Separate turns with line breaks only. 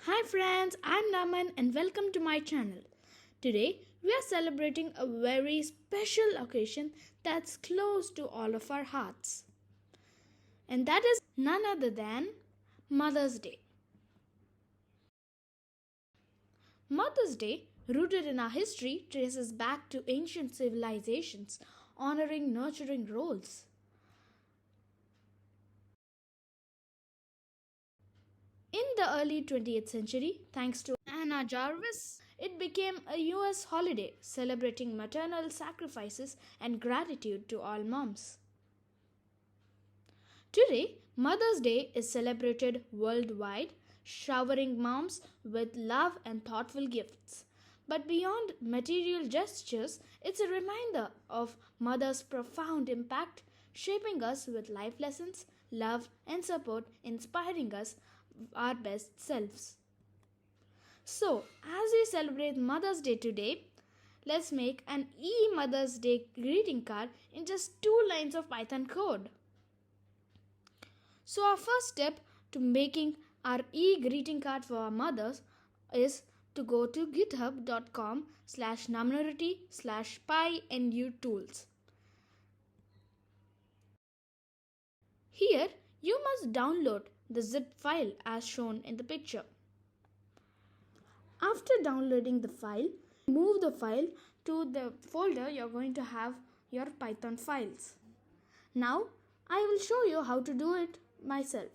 Hi friends, I'm Naman and welcome to my channel. Today we are celebrating a very special occasion that's close to all of our hearts. And that is none other than Mother's Day. Mother's Day, rooted in our history, traces back to ancient civilizations honoring nurturing roles. In the early 20th century, thanks to Anna Jarvis, it became a US holiday celebrating maternal sacrifices and gratitude to all moms. Today, Mother's Day is celebrated worldwide, showering moms with love and thoughtful gifts. But beyond material gestures, it's a reminder of Mother's profound impact, shaping us with life lessons, love, and support, inspiring us our best selves. So, as we celebrate Mother's Day today, let's make an Mother's Day greeting card in just 2 lines of Python code. So, our first step to making our greeting card for our mothers is to go to github.com/namanuriti/pynutools. Here, you must download the zip file as shown in the picture. After downloading the file, move the file to the folder you're going to have your Python files. Now, I will show you how to do it myself.